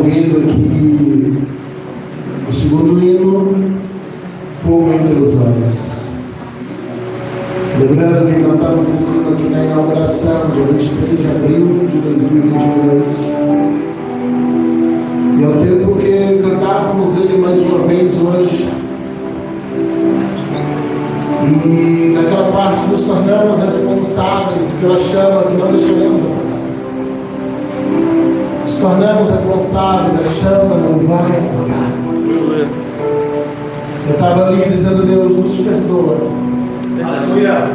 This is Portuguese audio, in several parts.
ouvindo aqui o segundo hino, Fogo em Teus Olhos. Lembrando que cantamos esse hino aqui na inauguração, dia 23 de abril de 2022. E é o tempo que cantávamos ele mais uma vez hoje. E naquela parte nos tornamos responsáveis pela chama que não deixaremos apagar. Nos tornamos responsáveis, a chama não vai apagar. Eu estava ali dizendo: Deus, nos perdoa. Aleluia.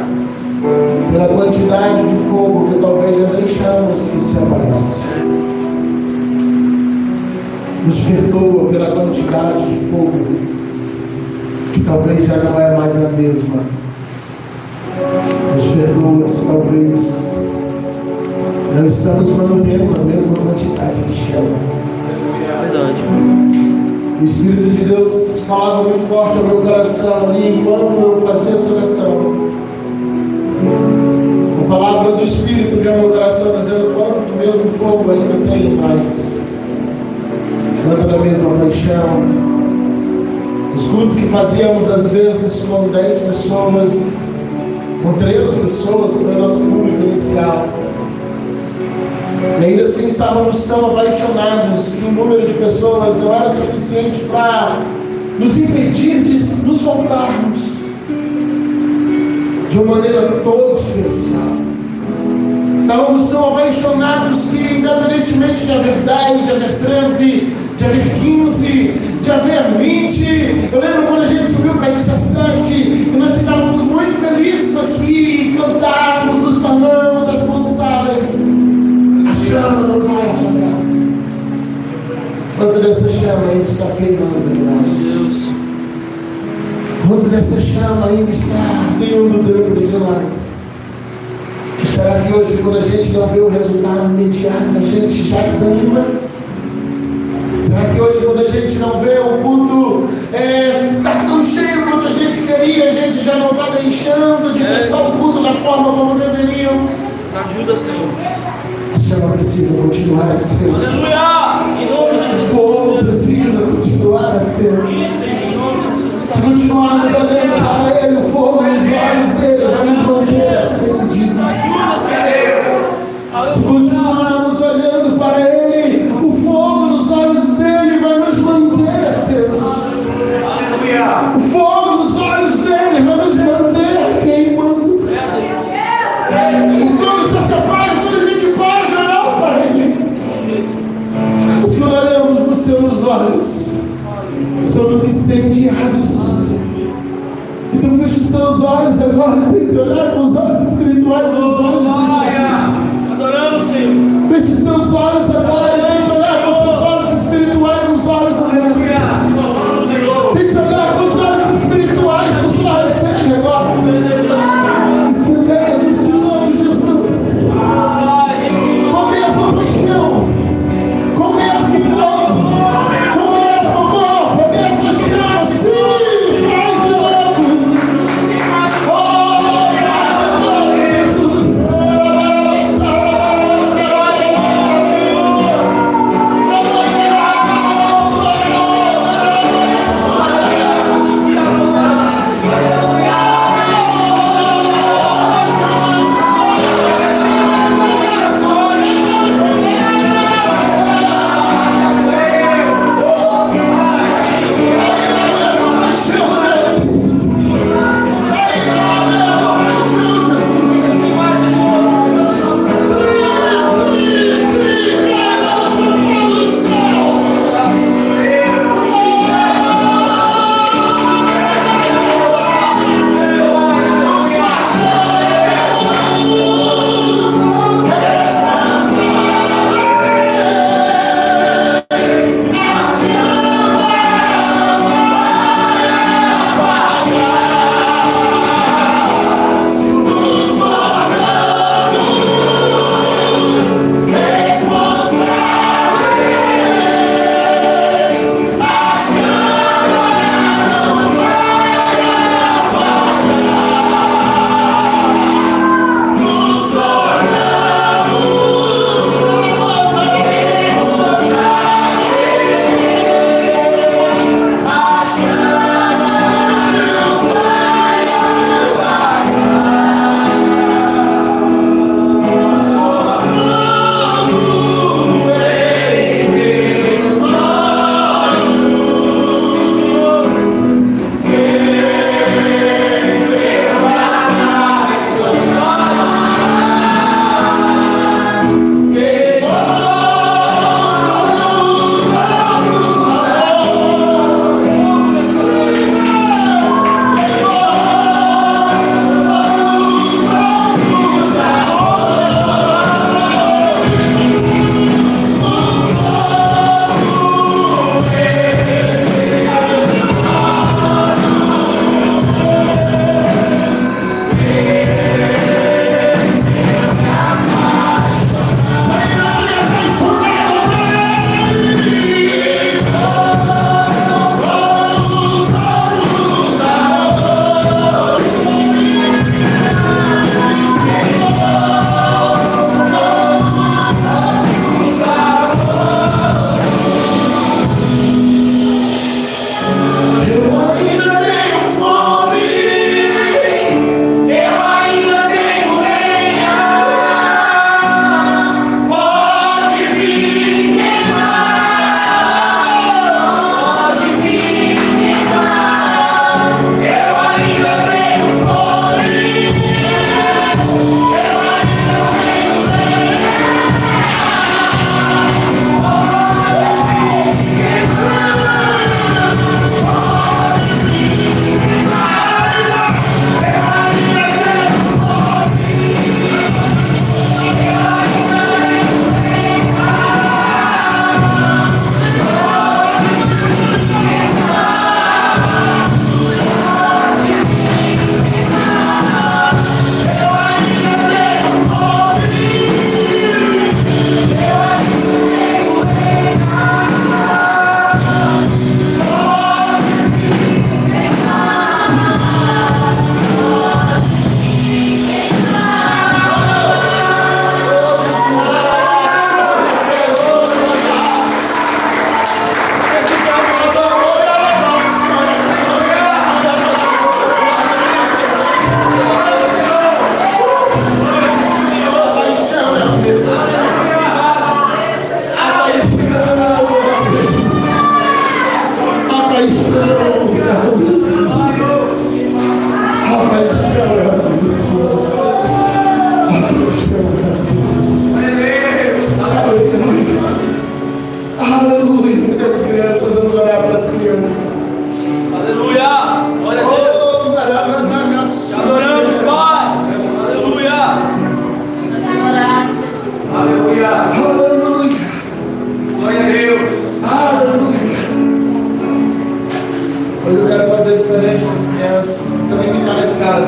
Pela quantidade de fogo que talvez já deixamos que se apagasse. Nos perdoa pela quantidade de fogo que talvez já não é mais a mesma. Nos perdoa se talvez não estamos mantendo a mesma quantidade de chama. Verdade. O Espírito de Deus falava muito forte ao meu coração ali enquanto eu fazia essa oração. A palavra do Espírito veio ao meu coração dizendo quanto do mesmo fogo ainda tem em nós. Quanto da mesma paixão. Os cultos que fazíamos às vezes com 10 pessoas, com 13 pessoas, que foi o nosso público inicial. E ainda assim estávamos tão apaixonados que o número de pessoas não era suficiente para nos impedir de nos voltarmos de uma maneira toda especial. Estávamos tão apaixonados que, independentemente de haver 10, de haver 13, de haver 15, de haver 20, eu lembro quando a gente subiu para 17 e nós ficávamos muito felizes aqui, cantávamos, nos tornamos responsáveis. A chama não vai apagar. Quanto dessa chama ainda está queimando em nós? Quanto dessa chama ainda está ardendo dentro de nós? E será que hoje, quando a gente não vê o resultado imediato, a gente já desanima? Será que hoje, quando a gente não vê o culto tá tão cheio quanto a gente queria, a gente já não está deixando de prestar o culto da forma como deveríamos? Ajuda, Senhor. A chama precisa continuar a ser. Aleluia! Em nome de Jesus. O fogo precisa continuar a ser. Se continuarmos olhando para Ele, o fogo nos olhos dele vai nos manter acendidos. Ajuda, Senhor. Se continuarmos olhando para Ele, o fogo nos olhos dele vai nos manter acesos. O fogo nos olhos dele vai nos manter queimando. O fogo se separa quando a gente para de olhar para Ele. Se olhamos nos seus olhos, somos incendiados. Então feche os seus olhos agora, tem que olhar com os olhos espirituais nos olhos de Jesus. Adoramos, Senhor. Feche os seus olhos agora e tente olhar com os seus olhos espirituais nos olhos do Deus. Tente olhar com os olhos espirituais nos olhos dele agora. Incendemos de nome de Jesus. Começa a paixão. Começa o fogo. Começa o amor. Começa a chama. Sim, faz de novo. Oh, Jesus.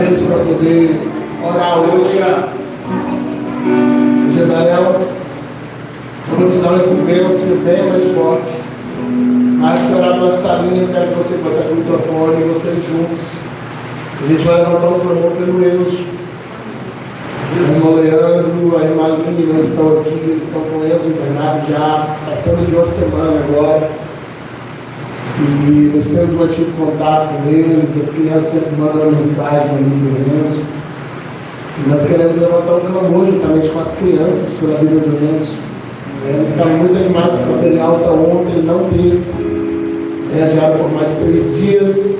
vez para poder orar hoje. Gedael, eu vou te dar uma incumbência bem mais forte. Mas para orar pela salinha, eu quero que você bote o microfone e vocês juntos. A gente vai levantar um clamor pelo Enzo. O irmão Leandro, a irmã Aline estão aqui, eles estão com o Enzo internado já, passando de uma semana agora. E nós temos mantido contato com eles, as crianças sempre mandam mensagem ali do Enzo. E nós queremos levantar um clamor juntamente com as crianças pela vida do Enzo. Eles estavam muito animados para ter alta ontem, não teve. É adiado por mais 3 dias.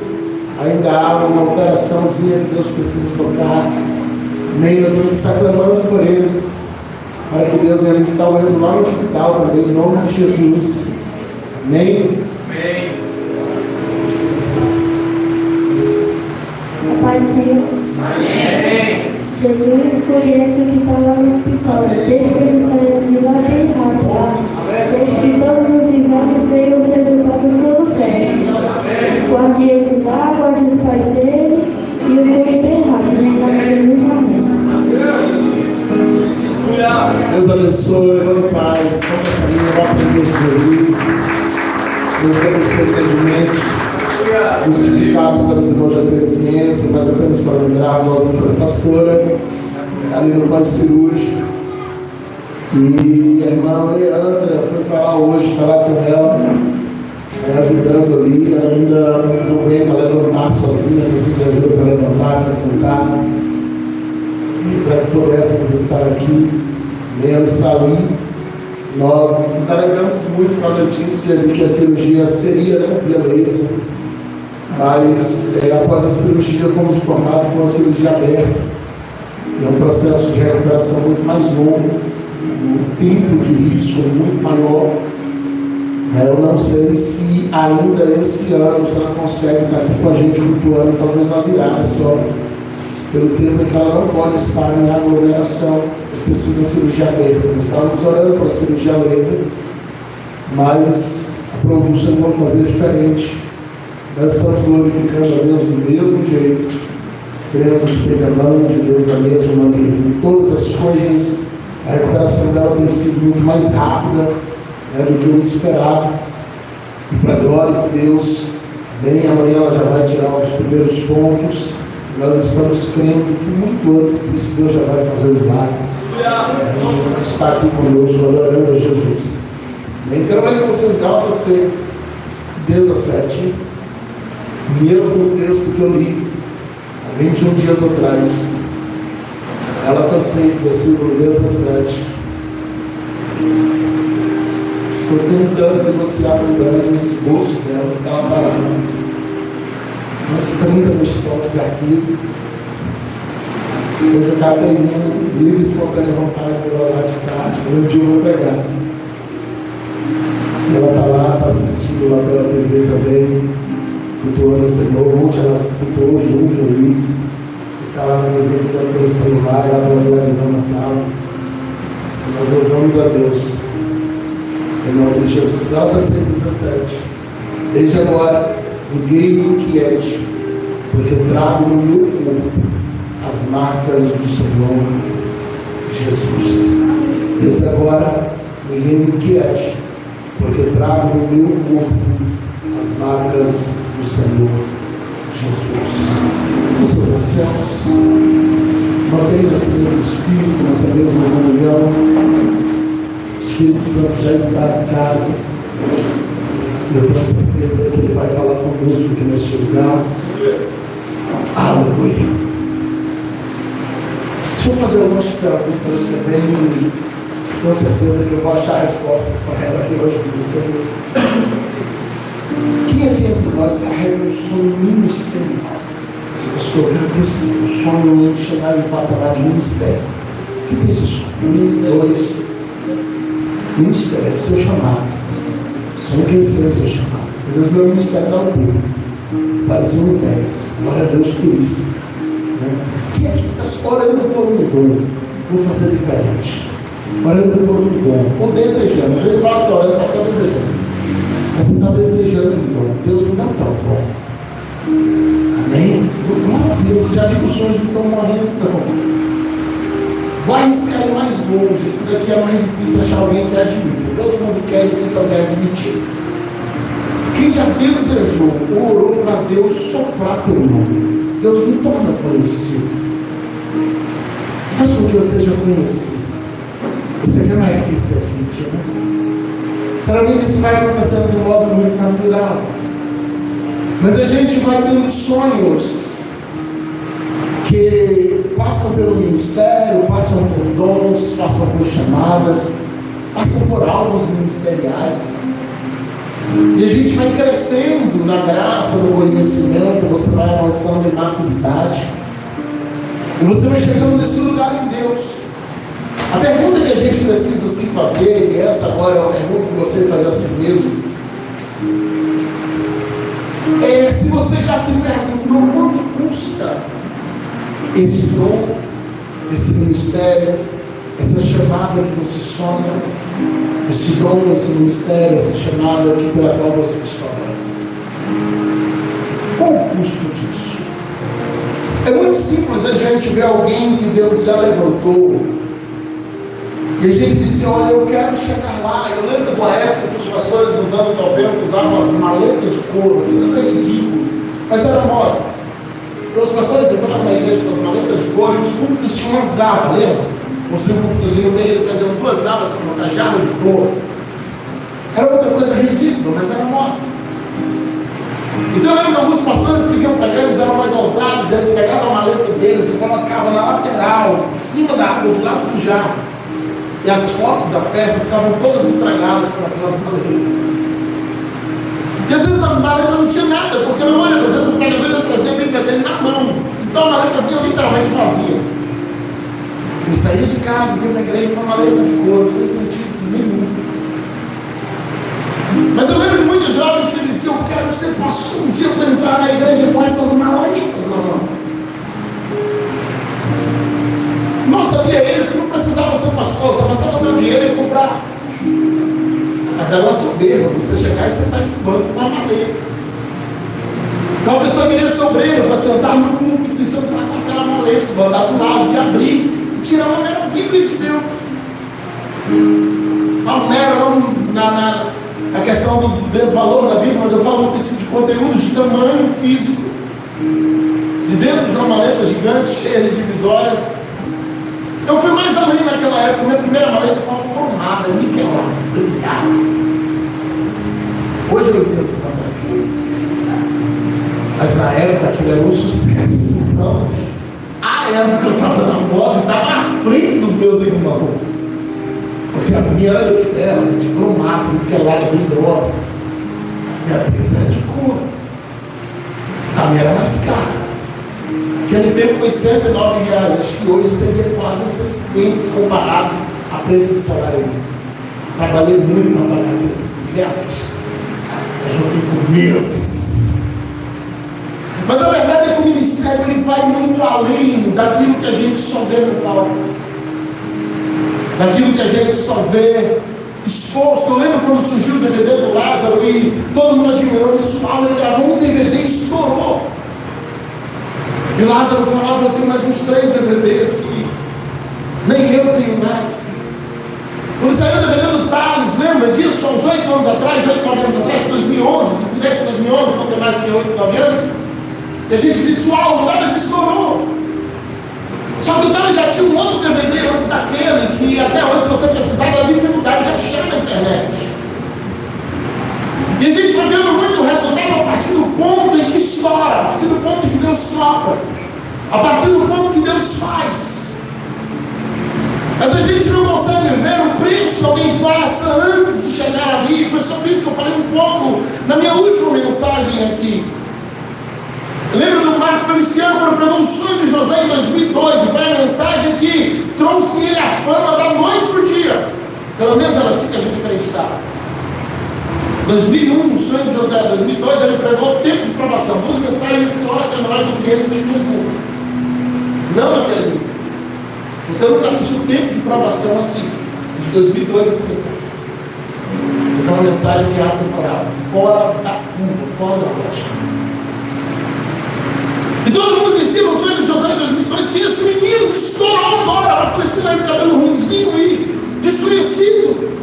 Ainda há uma alteraçãozinha que Deus precisa tocar. Nem nós vamos estar clamando por eles, para que Deus venha visitar o Enzo lá no hospital também, em nome de Jesus. Amém? Amém. Pai Senhor, Amém. Jesus conhece o que está lá no hospital. Desde que ele saiu de lá bem rápido. Desde que todos os exames tenham os resultados todos certos. Guarde ele lá, guarde os pais dele e o cure bem rápido. Em nome de Jesus, amém. Deus abençoe, levando paz. Vamos essa linha, vai aprender de Jesus. Deus abençoe grandemente. Justificados aos irmãos da ter ciência, mas apenas para lembrarmos a ausência da pastora, ali no banco cirúrgico. E a irmã Leandra foi para lá hoje, está lá com ela, ajudando ali. Ela ainda não aguenta levantar sozinha, precisa de ajuda para levantar, para sentar. E para que pudéssemos estar aqui, ela está ali. Nós nos alegramos muito com a notícia de que a cirurgia seria, via laser. Mas após a cirurgia fomos informados que foi uma cirurgia aberta. É um processo de recuperação muito mais longo, o tempo de risco é muito maior. Eu não sei se ainda esse ano se ela consegue estar aqui com a gente cultuando, talvez na virada só, pelo tempo que ela não pode estar em aglomeração, precisa de cirurgia aberta. Nós estávamos orando para a cirurgia laser, mas a produção vai fazer diferente. Nós estamos glorificando a Deus do mesmo jeito, crendo que teve a mão de Deus da mesma maneira. Em todas as coisas, a recuperação dela tem sido muito mais rápida do que o esperado. E para a glória de Deus, bem amanhã ela já vai tirar os primeiros pontos. Nós estamos crendo que muito antes disso Deus já vai fazer o milagre. Está aqui conosco, adorando a Jesus. Bem, quero ler com vocês Gálatas 6, desde a 7. Mesmo texto que eu li há 21 dias atrás. Gálatas 6, versículo 17. Estou tentando negociar com os esboços dela, que estava parado. Uns 30 no estoque de arquivo. Hoje eu catei um livre espontânea vontade de orar de tarde. Um dia eu vou pegar. Ela está lá, está assistindo lá pela TV também. Cultuando o Senhor. Ontem ela cultuou junto ali. Está lá na mesa pelo celular, ela pela televisão na sala. E nós louvamos a Deus. Em nome de Jesus. Gálatas 6,17. Desde agora, ninguém me inquiete, porque eu trago no meu corpo as marcas do Senhor Jesus. Desde agora, ninguém me inquiete, porque eu trago no meu corpo as marcas do Senhor Jesus. Os seus assentos, mantenha esse mesmo Espírito, nessa mesma comunhão. O Espírito Santo já está em casa. Eu tenho certeza que Ele vai falar conosco aqui neste lugar. Aleluia. Deixa eu fazer algumas perguntas também. Tenho certeza que eu vou achar respostas para ela aqui hoje com vocês. Quem aqui entre nós carrega um sonho ministerial? Pastor, eu cresci o sonho de chegar em patamar de ministério. O que é esse sonho? Ministério, o seu chamado. Sonho crescer o seu chamado. Às vezes meu ministério dá um tempo. Parecia uns 10. Glória a Deus por isso. Quem aqui está orando por um dom? Vou fazer diferente. Orando por um dom. Ou desejando. Você fala que está orando, está só desejando. Mas você está desejando um dom. Deus não dá tal dom. Amém? Glória a Deus, já vi que os sonhos não estão morrendo, não. Vai arriscar mais longe. Esse daqui é mais difícil achar alguém que admite. Todo mundo quer, é difícil alguém admitir. Quem já desejou, orou para Deus soprar teu nome. Deus me torna conhecido. Faz com que eu seja conhecido. Isso aqui é mais difícil de admitir, né? Geralmente isso vai acontecendo de modo muito natural. Mas a gente vai tendo sonhos que passam pelo ministério, passam por dons, passam por chamadas, passam por alvos ministeriais. E a gente vai crescendo na graça, no conhecimento, você vai avançando em maturidade. E você vai chegando nesse lugar em Deus. A pergunta que a gente precisa se fazer, e essa agora é uma pergunta que você faz a si mesmo, é se você já se perguntou quanto custa esse dom, esse ministério, essa chamada que você sonha, esse dom, esse ministério, essa chamada aqui pela qual você está orando. Qual o custo disso? É muito simples a gente ver alguém que Deus já levantou e a gente diz, olha, eu quero chegar lá. Eu lembro de uma época que os pastores nos anos 90 usavam as maletas de couro, aquilo era ridículo, mas era moda. Então os pastores entravam na igreja com as maletas de couro e os púlpitos tinham umas abas, lembra? Mostrei um púlpitozinho meio, eles faziam duas abas para botar jarro de flor. Era outra coisa ridícula, mas era moda. Então eu lembro que alguns pastores que vinham pregando, eles eram mais ousados, eles pegavam a maleta deles e colocavam na lateral, em cima da água, do lado do jarro. E as fotos da festa ficavam todas estragadas por aquelas maletas. E às vezes a maleta não tinha nada, porque na maioria das vezes o pregador ia trazer a Bíblia dele na mão. Então a maleta vinha literalmente vazia. Ele saía de casa, vinha na igreja com uma maleta de couro, sem sentido nenhum. Mas eu lembro de muitos jovens que diziam, eu quero ser pastor um dia para entrar na igreja com essas maletas na mão. Não sabia eles que não precisavam ser pastor, só bastava ter o dinheiro e comprar. Mas era uma soberba, você chegar e sentar no banco com uma maleta. Então a pessoa queria ser obreiro para sentar no púlpito e sentar com aquela maleta, mandar do lado e abrir e tirar uma mera Bíblia de dentro. Falo mera não na questão do desvalor da Bíblia, mas eu falo no sentido de conteúdo, de tamanho físico. De dentro de uma maleta gigante, cheia de divisórias. Eu fui mais além naquela época. Minha primeira maleta foi uma cromada, niquelada, brilhava. Hoje eu entendo quanto foi. Mas na época aquilo era um sucesso. Então, a época eu estava na moda, estava na frente dos meus irmãos. Porque a minha era de ferro, de cromato, niquelada, brilhosa. E a deles era de couro. A minha era mais cara. Aquele tempo foi R$109, acho que hoje seria quase uns 600 comparado a preço de salário mínimo. Trabalhei muito para pagar aquilo, de à vista. Ajudei por meses. Mas a verdade é que o ministério ele vai muito além daquilo que a gente só vê no palco, daquilo que a gente só vê exposto. Eu lembro quando surgiu o DVD do Lázaro e todo mundo admirou isso. Ele gravou um DVD e estourou. E Lázaro falava, eu tenho mais uns 3 DVDs que nem eu tenho mais. Quando saiu o DVD do Thales, lembra disso? Há uns 8 anos atrás, 8, 9 anos atrás, 2011, 2010 para 2011, não tem mais, tinha 8, 9 anos. E a gente disse, uau, o Thales estourou. Só que o Thales já tinha um outro DVD antes daquele, que até hoje, se você precisar, dá dificuldade de achar na internet. E a gente vai vendo muito o resultado a partir do ponto em que estoura, a partir do ponto em que Deus sopra, a partir do ponto que Deus faz. Mas a gente não consegue ver o preço que alguém passa antes de chegar ali. Foi sobre isso que eu falei um pouco na minha última mensagem aqui. Lembra do Marco Feliciano quando pregou o sonho de José em 2012? Foi a mensagem que trouxe ele à fama da noite para o dia. Pelo menos era assim que a gente acreditava. 2001, o sonho de José. 2002, ele pregou o tempo de provação. 2 mensagens que eu acho que não vai conseguir repetir mesmo. Não naquele nível. Você nunca assistiu o tempo de provação, assista. De 2002, essa mensagem. Essa é uma mensagem que é atemporal, fora da curva, fora da rocha. E todo mundo dizia no sonho de José em 2002 que esse menino que estourou agora, foi esse cabelo ruimzinho e desconhecido.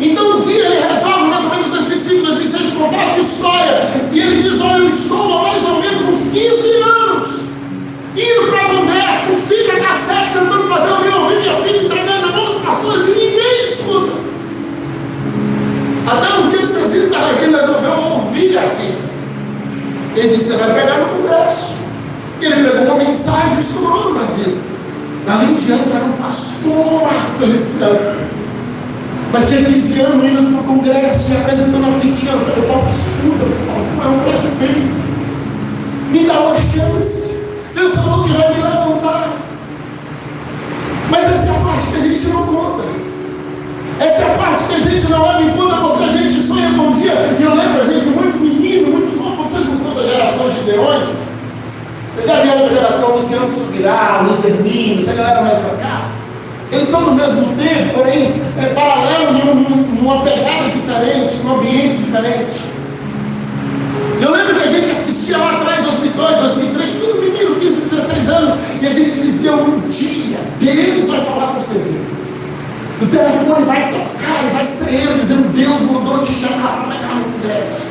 Então um dia ele resolve, mais ou menos 2005, 2006, contar a sua história. E ele diz: olha, eu estou há mais ou menos uns 15 anos indo para o congresso, com filha da sete, tentando fazer o meu ouvir minha filha, entregando na mão dos pastores, e ninguém escuta. Até um dia que Cecília estava aqui, resolveu ouvir a filha. Ele disse: você vai pregar no congresso. Ele pregou uma mensagem e estourou no Brasil. Dali em diante era um pastor, felicidade. Mas tinha 15 anos indo para o congresso e apresentando a fitinha. Eu falo: escuta, eu falei: bem, me dá uma chance. Deus falou que vai me levantar. Mas essa é a parte que a gente não conta. Essa é a parte que a gente não olha em conta, porque a gente sonha com um dia. E eu lembro, a gente muito menino, muito novo. Vocês não são da geração de Gideões? Vocês já vieram da geração Luciano Subirá, Luiz Hermínio, essa galera mais pra cá? Eles são do mesmo tempo, porém paralelo numa pegada diferente, num ambiente diferente. Eu lembro que a gente assistia lá atrás, 2002, 2003, tudo menino, 15, 16 anos, e a gente dizia: um dia Deus vai falar com vocês. O telefone vai tocar e vai ser ele dizendo: Deus mandou te chamar para pregar no congresso.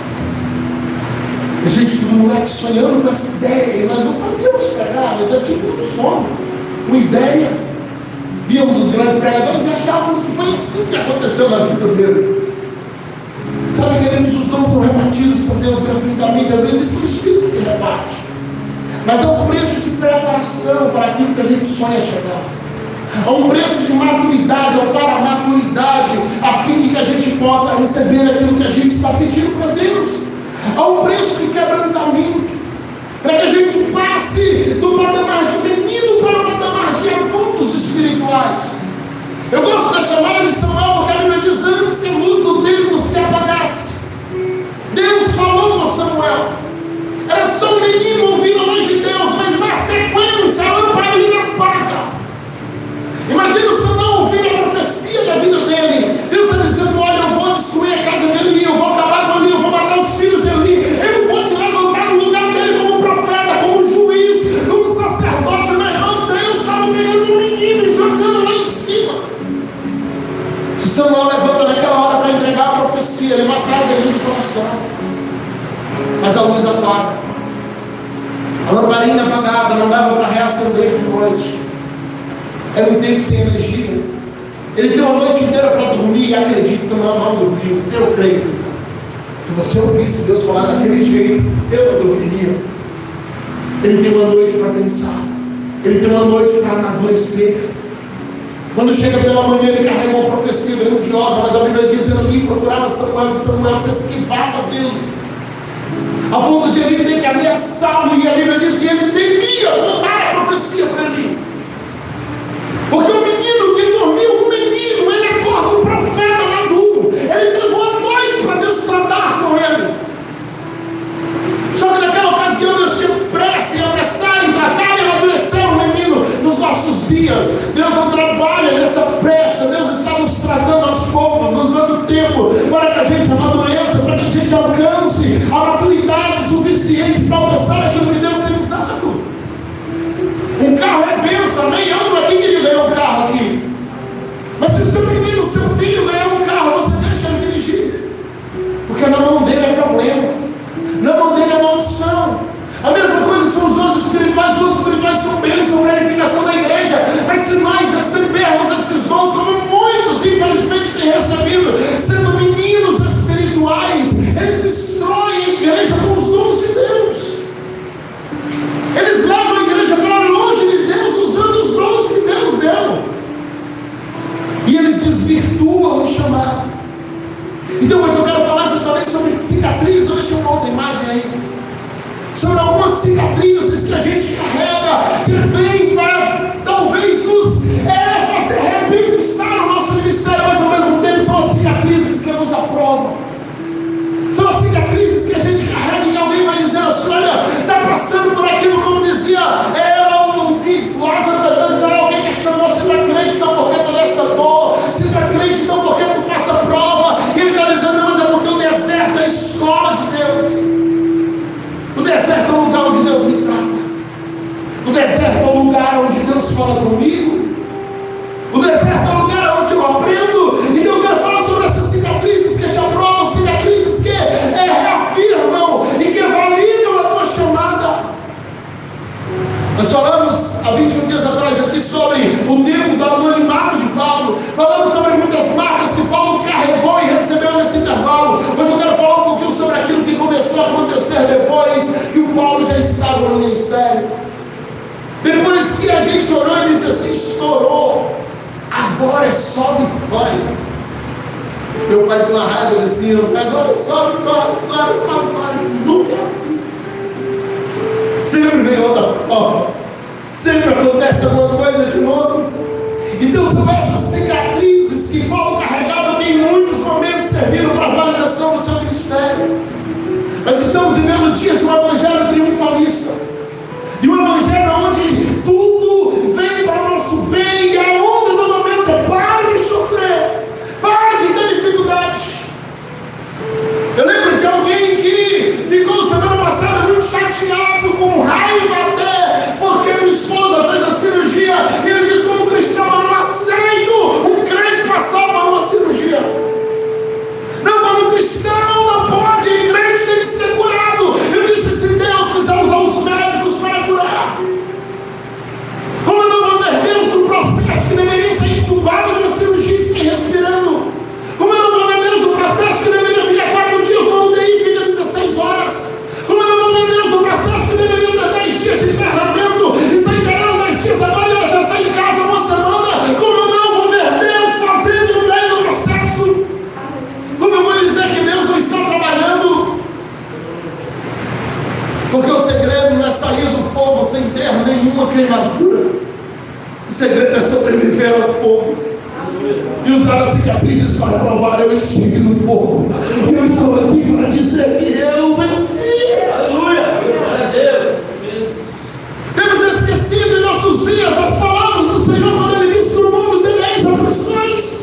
A gente, tudo moleque, sonhando com essa ideia, e nós não sabíamos pregar, nós já tínhamos um sonho, uma ideia. Víamos os grandes pregadores e achávamos que foi assim que aconteceu na vida deles. Sabe, queridos, os dons são repartidos por Deus gratuitamente. A Bíblia diz que o Espírito que reparte. Mas há um preço de preparação para aquilo que a gente sonha chegar. Há um preço de maturidade ou para a maturidade, a fim de que a gente possa receber aquilo que a gente está pedindo para Deus. Há um preço de quebrantamento, para que a gente passe do patamar de menino para o patamar de adultos espirituais. Eu gosto da chamada de Samuel, porque a Bíblia diz: antes que a luz do templo se apagasse, Deus falou com Samuel. Era só um menino ouvindo a voz de Deus, mas na sequência a lamparina apaga. Imagina o Samuel ouvindo a profecia da vida dele. Deus está dizendo: olha, eu vou destruir a casa de Eli, eu vou acabar com Eli, eu vou matar os filhos de Eli, eu vou te levantar no lugar dele como profeta, como juiz, como sacerdote. Meu irmão, Deus estava pegando um menino e jogando lá em cima. Se Samuel levanta naquela hora para entregar a profecia, ele matava Eli do coração. Mas a luz apaga, a lamparina apagada, não dava para reacender de noite. Era um tempo sem energia. Ele tem uma noite inteira para dormir, e acredite, Samuel não dormiu. Eu creio. Se você ouvisse Deus falar daquele jeito, eu não dormiria. Ele tem uma noite para pensar. Ele tem uma noite para amadurecer. Quando chega pela manhã, ele carrega uma profecia grandiosa, mas a Bíblia diz: ele procurava Samuel, e Samuel se esquivava dele, a ponto de ele ter que ameaçá-lo. E a Bíblia diz que ele temia contar a profecia para ele. Porque o menino que dormiu, o menino, ele acorda um profeta maduro. Ele levou a noite para Deus tratar com ele. Só que naquela ocasião Deus tinha pressa em apressar, em tratar e amadurecer o menino nos nossos dias. Deus não trabalha nessa pressa. Deus está nos tratando aos poucos, nos dando tempo para que a gente amadureça, para que a gente alcance a maturidade suficiente para alcançar aquilo que Deus tem nos dado. Um carro é bênção, amém? Eu não aqui que ele ganhou um carro aqui. Mas se o seu menino, o seu filho ganhar um carro, você deixa ele dirigir. Porque na mão dele é problema. Na mão dele é maldição. A mesma coisa são os dons espirituais. Os dons espirituais são bênção para a edificação da igreja. Mas se nós recebermos esses dons, como muitos infelizmente têm recebido, sendo meninos espirituais, eles destroem a igreja com os dons de Deus. Eles levam a igreja para longe de Deus, usando os dons que Deus deu. E eles desvirtuam o chamado. Então hoje eu quero falar justamente sobre cicatrizes. Eu deixei uma outra imagem aí. Sobre algumas cicatrizes que a gente carrega, que vem para talvez nos fazer repensar o nosso ministério, mas ao mesmo tempo são as cicatrizes que nos aprovam. São as cicatrizes que a gente carrega e alguém vai dizer assim: olha, está passando por aquilo, como dizia o que Lázaro era alguém que chamou: se está crente não porque tu nessa dor, se está crente não porque tu passa prova. E ele está dizendo: não, mas é porque o deserto é a escola de Deus. O deserto é o lugar onde Deus me trata. fala comigo. O deserto é o lugar onde eu aprendo. Então eu quero falar sobre essas cicatrizes que te aprovam, cicatrizes que reafirmam e que validam a tua chamada. Nós falamos há 21 dias atrás aqui sobre o tempo do anonimato de Paulo. Falamos sobre muitas marcas que Paulo carregou e recebeu nesse intervalo. Hoje eu quero falar um pouquinho sobre aquilo que começou a acontecer depois que o Paulo já estava no ministério. Depois que a gente orou e disse assim, estourou. Agora é só vitória. Meu pai tem uma raiva assim, agora é só vitória, agora é só vitória. Nunca é assim. Sempre vem outra prova. Sempre acontece alguma coisa de novo. Então são essas cicatrizes que Paulo carregava que em muitos momentos serviram para a validação do seu ministério. Nós estamos vivendo dias de um evangelho triunfalista. De um evangelho onde tudo vem para o nosso bem e a onda do momento é pare de sofrer, pare de ter dificuldade. Eu lembro de alguém que ficou semana passada muito chateado, com raiva até, porque minha esposa fez a cirurgia e ele disse, como cristão, eu não aceito um crente passar por uma cirurgia. Não, como cristão não pode, crente tem que ser curado. Eu disse, se Deus quiser usar os médicos para curar, como eu não vou ver Deus no processo que deveria ser entubado de uma cirurgia e sair respirando? Como eu não vou ver Deus no processo que deveria ficar 4 dias no UTI e fica 16 horas? Como eu não vou ver Deus no processo que deveria ter 10 dias de internamento e está encarando 10 dias agora e ela já está em casa uma semana? Como eu não vou ver Deus fazendo no meio do processo? Como eu vou dizer que Deus não está trabalhando? Porque o segredo não é sair do fogo sem ter nenhuma queimadura. O segredo é sobreviver ao fogo e usar as cicatrizes para provar, eu estive no fogo. Eu estou aqui para dizer que eu venci. Aleluia! Glória a Deus! Temos esquecido em nossos dias as palavras do Senhor quando Ele disse: no mundo tereis aflições.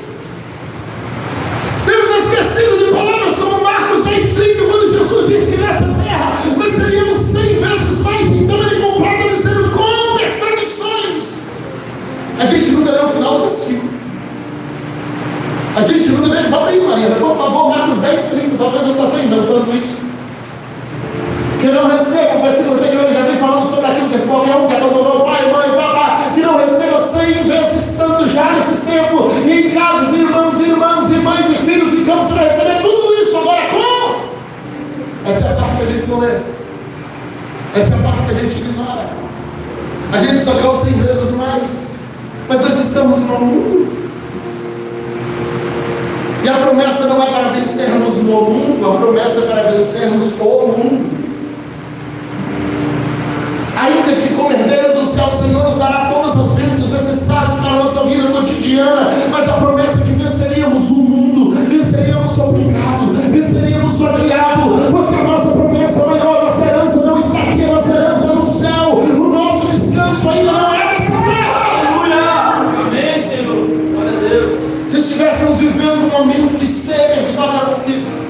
Temos esquecido de palavras como Marcos 10:30, quando Jesus disse que nessa terra nós seríamos 100 vezes mais. Então Ele completa dizendo: com perseguições. A gente nunca leu o final do versículo. A gente nunca leu. Bota aí, Maria, por favor, Marcos 10:30. Talvez eu estou inventando isso. Que não receba, o versículo anterior já vem falando sobre aquilo que qualquer um que abandonou pai, mãe, papá, que não receba 100 vezes tanto já nesses tempos, e em casas, irmãs, e mães, e filhos, e campos, você vai receber tudo isso agora como? Essa é a parte que a gente não lê. Essa é a parte que a gente ignora. A gente só quer 100 vezes mais. Mas nós estamos no mundo. E a promessa não é para vencermos no mundo, a promessa é para vencermos o mundo. Ainda que como herdeiros do céu, o Senhor nos dará todas as bênçãos necessárias para a nossa vida cotidiana, mas a promessa é que venceríamos o mundo, venceríamos o pecado, venceríamos o diabo, porque a nossa promessa maior, a nossa herança não está aqui, a nossa herança é no céu, o nosso descanso ainda não é nessa terra. Aleluia! Amém, Senhor! Glória a Deus! Se estivéssemos vivendo um momento de séria vitória da conquista,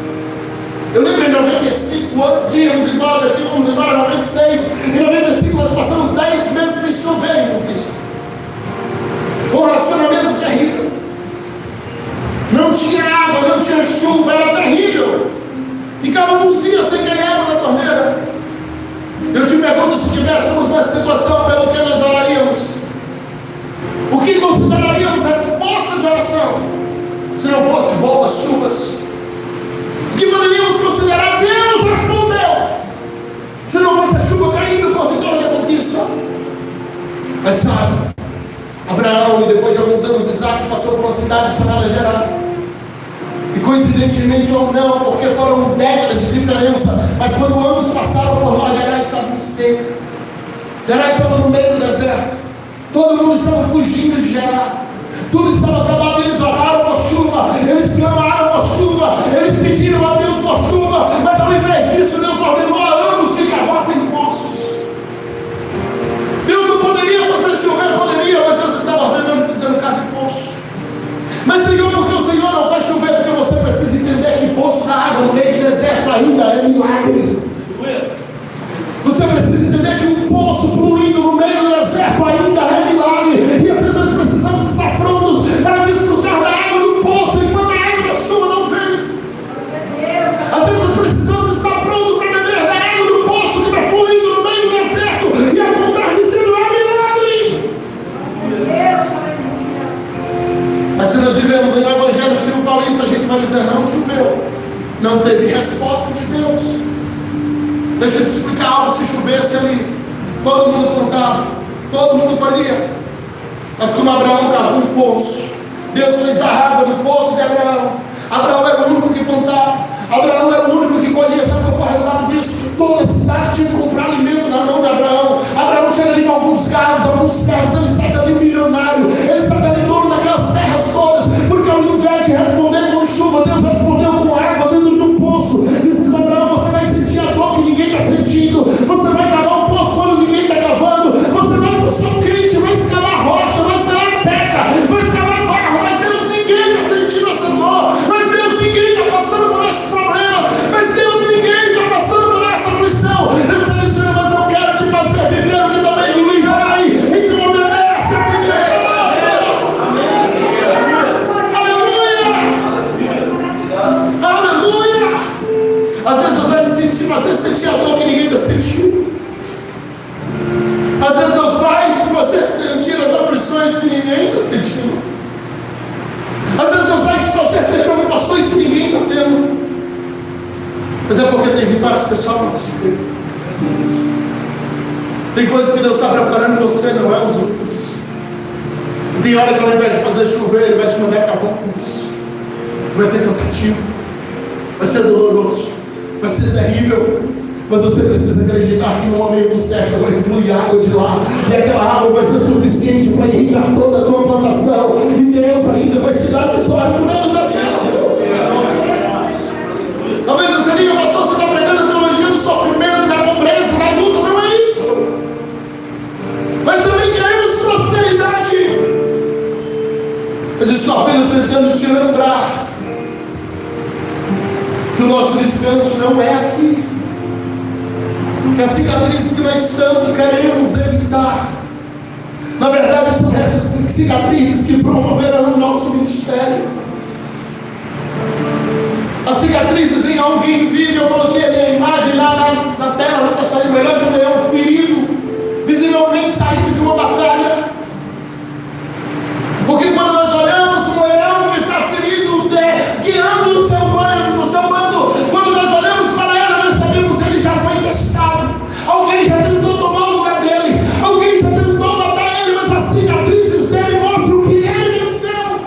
eu lembro em 95, antes de irmos embora daqui, vamos embora em 96, em 95 nós passamos 10 meses sem chover em conquista. Foi um racionamento terrível. Não tinha água, não tinha chuva, era terrível. Ficávamos dias sem ganhar água na torneira. Eu te pergunto, se estivéssemos nessa situação, pelo que nós oraríamos? O que consideraríamos resposta de oração? Se não fosse boas chuvas? O que poderíamos considerar Deus respondeu? Se não fosse a chuva caindo por vitória da conquista? Mas sabe, Abraão e depois de alguns anos Isaac passou por uma cidade chamada Gerar. E coincidentemente ou não, porque foram décadas de diferença, mas quando anos passaram por lá, Gerar estava em seca. Gerar estava no meio do deserto. Todo mundo estava fugindo de Gerar. Tudo estava acabado, eles oraram por chuva, eles clamaram por chuva, eles pediram a Deus por chuva, mas ao invés disso, Deus ordenou a anos que cavassem poços. Deus não poderia fazer chover, poderia, mas Deus estava ordenando, dizendo: cave poço. Mas Senhor, porque o Senhor não faz chover? Porque você precisa entender que poço da água no meio de deserto ainda é milagre. Você precisa entender que um poço fluindo no meio do deserto ainda é milagre. Deixa eu te explicar algo. Se chovesse ali, todo mundo plantava, todo mundo colhia. Mas como Abraão cavou um poço, Deus fez da água no poço de Abraão. Abraão era o único que plantava, Abraão era o único que colhia. Sabe qual foi o resultado disso? Toda a cidade tinha que comprar alimento na mão de Abraão. Abraão chega ali com alguns carros, ele sai dali milionário, ele sai dali dono daquelas terras todas, porque ao invés de responder com chuva, Deus respondeu com água dentro do poço. Dizendo: Abraão, você vai sentir a dor que ninguém está sentindo, você vai cavar um poço quando ninguém está cavando, você vai para o seu quente, vai escalar rocha, vai escalar pedra, vai escalar barro, mas Deus, ninguém está sentindo essa dor, mas Deus, ninguém está passando por esses problemas, mas Deus, ninguém está passando por essa aflição. Deus está dizendo: mas eu quero te fazer viver o que também ninguém vai, então obedece a mim. Aleluia! Às vezes Deus vai me sentir, às vezes sentir a dor que ninguém está sentindo. Às vezes Deus vai te fazer sentir as aflições que ninguém está sentindo. Às vezes Deus vai te fazer ter preocupações que ninguém está tendo. Mas é porque tem vitória especial para você. Tem coisas que Deus está preparando você, não é os outros. Tem hora que ao invés de fazer chover, Ele vai te mandar cavar um curso. Vai ser cansativo, vai ser doloroso, vai ser terrível. Mas você precisa acreditar que no momento certo vai fluir água de lá, e aquela água vai ser suficiente para irrigar toda a tua plantação, e Deus ainda vai te dar vitória no meio da terra. Talvez você diga: pastor, você está pregando a teologia do sofrimento, da pobreza, da luta. Não é isso. Mas também queremos prosperidade. Mas estou apenas tentando te lembrar que o nosso descanso não é aqui. Que as cicatrizes que nós tanto queremos evitar, na verdade, são essas cicatrizes que promoverão o nosso ministério. As cicatrizes em alguém vive. Eu coloquei ali a imagem lá na tela, não está saindo melhor, de um leão ferido, visivelmente saindo de uma batalha. Porque quando nós olhamos um leão que está ferido, guiando o seu bando, quando nós olhamos para ela, nós sabemos que ele já foi testado. Alguém já tentou tomar o lugar dele, alguém já tentou matar ele, mas as cicatrizes dele mostram que ele venceu.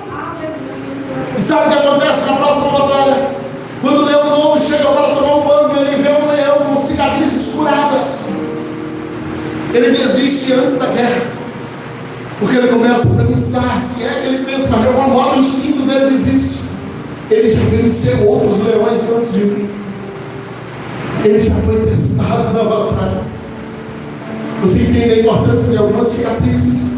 E sabe o que acontece na próxima batalha? Quando o leão novo chega para tomar o bando, ele vê um leão com cicatrizes curadas. Ele desiste antes da guerra, porque ele começa a pensar, se é que ele pensa, mas de alguma modo o instinto dele diz isso: ele já venceu outros leões antes de mim, ele já foi testado na batalha. Você entende a importância de algumas cicatrizes?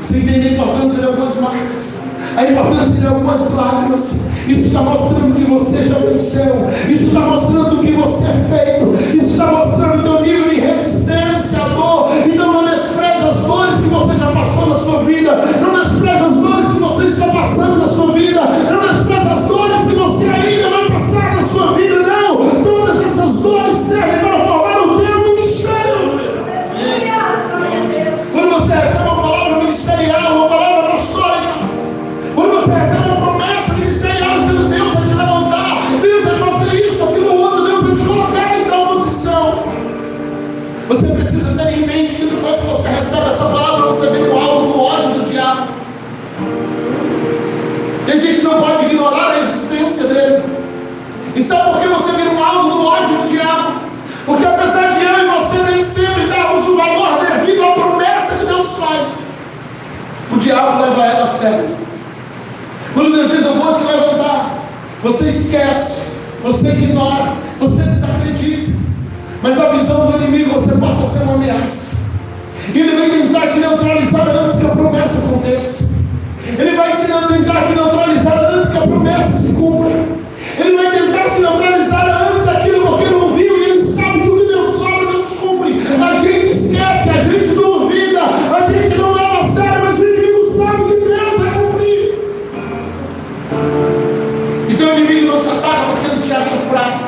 Você entende a importância de algumas marcas? A importância de algumas lágrimas? Isso está mostrando que você já venceu. Isso está mostrando que você é feito. Isso está mostrando o teu nível de resistência à dor. Então não despreze as dores que você já passou na sua vida. Não despreze as dores que você está passando na sua vida. Não despreze as dores que você ainda vai passar na sua vida. Não! Todas essas dores servem para formar o teu ministério. Quando você recebe uma palavra ministerial, uma palavra apostólica, quando você recebe uma promessa ministerial dizendo: Deus vai te levantar, Deus vai fazer isso, aquilo outro, Deus vai te colocar em tal posição, você precisa ter em mente que depois que você recebe essa palavra, você vem no alvo do ódio do diabo. E a gente não pode ignorar a existência dele. E sabe por que você vira um alvo do ódio do diabo? Porque apesar de eu e você nem sempre darmos o valor devido à promessa que Deus faz, o diabo leva ela a sério. Quando Deus diz: eu vou te levantar, você esquece, você ignora, você desacredita. Mas na visão do inimigo você passa a ser uma ameaça. E ele vai tentar te neutralizar antes que a promessa aconteça. Ele vai tentar te neutralizar antes que a promessa se cumpra. Ele vai tentar te neutralizar antes daquilo porque não viu. E ele sabe que o que Deus fala, Deus cumpre. A gente esquece, a gente não duvida, a gente não leva a sério, mas o inimigo sabe que Deus vai cumprir. Então o inimigo não te ataca porque ele te acha fraco.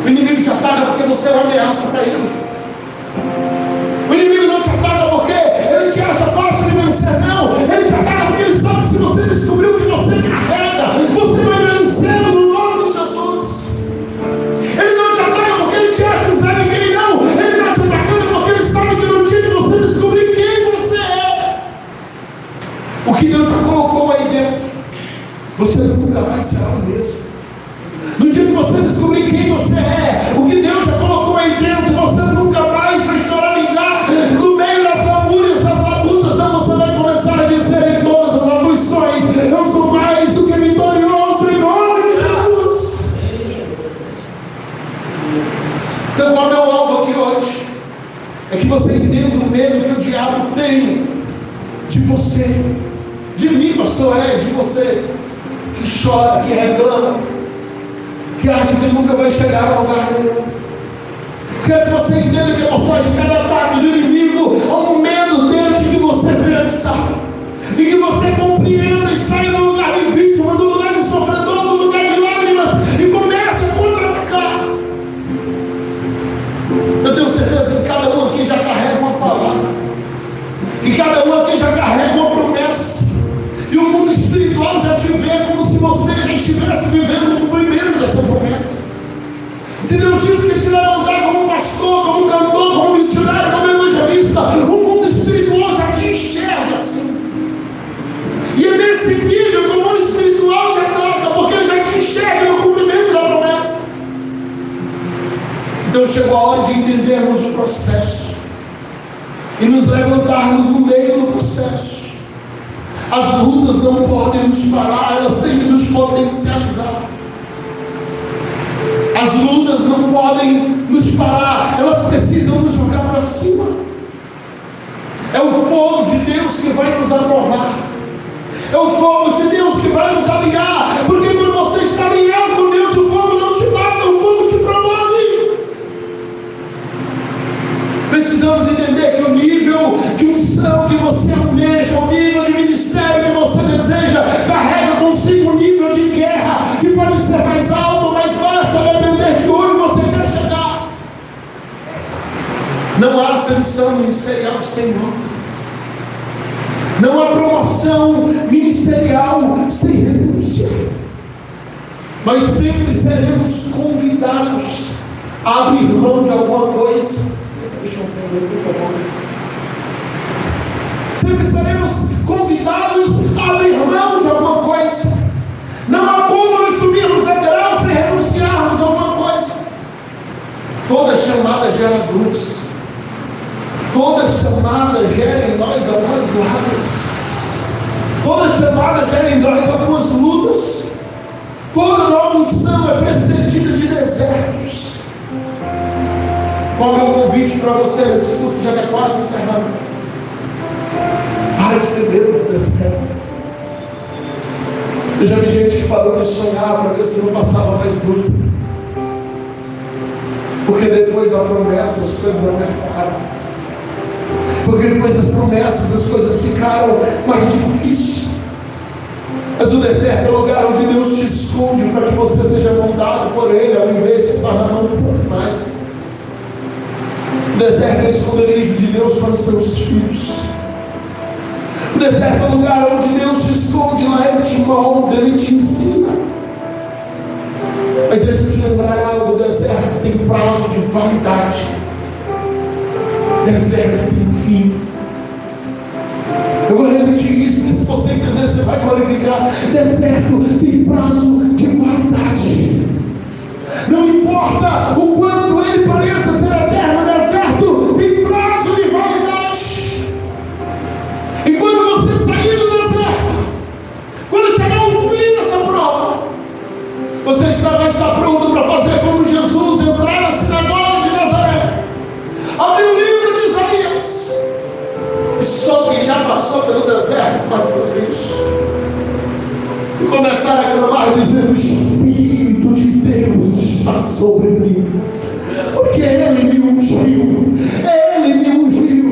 O inimigo te ataca porque você é uma ameaça para ele. O inimigo não te ataca porque ele te acha fácil de vencer, não. Ele te ataca porque ele sabe que se você descobrir o que você carrega, você vai vencer no nome de Jesus. Ele não te ataca porque ele te Então, qual é o meu alvo aqui hoje? É que você entenda o medo que o diabo tem de você, de mim, pastor, de você, que chora, que reclama, que acha que nunca vai chegar a lugar nenhum. Quero que você entenda que por trás de cada ataque do inimigo há um medo dele de que você vença, e que você compreenda e saia do lugar de vítima, do lugar de sofredor, do lugar de lágrimas, e comece a contra-atacar. Eu tenho certeza que cada um aqui já carrega uma palavra, e cada um aqui já carrega uma promessa, e o mundo espiritual já te vê como se você já estivesse vivendo o cumprimento dessa promessa. Se Deus disse que te levantar como um pastor, como um cantor, como um missionário, como um evangelista, o mundo espiritual já te enxerga assim. E é nesse nível que o mundo espiritual te ataca, porque ele já te enxerga no cumprimento da promessa. Então chegou a hora de entendermos o processo e nos levantarmos no meio do processo. As lutas não podem nos parar, elas têm que nos potencializar. As lutas não podem nos parar, elas precisam nos jogar para cima. É o fogo de Deus que vai nos aprovar. É o fogo de Deus que vai nos alinhar. Porque quando você está alinhado com Deus, o fogo não te mata, o fogo te promove. Precisamos entender que o nível de unção que você almeja, o nível de ministério que você deseja, carrega consigo um nível de guerra que pode ser mais alto ou mais baixo, a depender de onde você quer chegar. Não há ascensão ministerial sem luta. Não há promoção ministerial sem renúncia. Nós sempre seremos convidados a abrir mão de alguma coisa. Deixa eu ver, por favor. Sempre seremos convidados a abrir mão de alguma coisa. Não há como nós subirmos degraus sem renunciarmos a alguma coisa. Toda chamada gera cruz. Toda chamada gera em nós algumas lágrimas. Toda chamada gera em nós algumas lutas. Toda nova unção é precedida de desertos. Qual é o convite para você nesse culto que já está quase encerrando? Para de ter medo do deserto. Eu já vi gente que parou de sonhar para ver se não passava mais luta. Porque depois da promessa as coisas não mais pararam. Porque depois das promessas as coisas ficaram mais difíceis. Mas o deserto é o lugar onde Deus te esconde para que você seja moldado por Ele, ao invés de estar na mão de Satanás. O deserto é o esconderijo de Deus para os seus filhos. O deserto é o lugar onde Deus te esconde, lá Ele te molda, Ele te ensina. Mas deixa eu te lembrar algo: o deserto tem prazo de validade. Deserto tem fim. Eu vou repetir isso, que se você entender, você vai glorificar. Deserto tem prazo de validade. Não importa o quanto ele pareça ser eterno, deserto tem prazo de validade. E quando você sair do deserto, quando chegar o fim dessa prova, você vai estar pronto para fazer como Jesus: entrar na sinagoga de Nazaré, abrir o livro de Isaías, e só quem já passou pelo deserto pode fazer isso, e começar a clamar dizendo: o Espírito de Deus está sobre mim, porque Ele me ungiu, Ele me ungiu,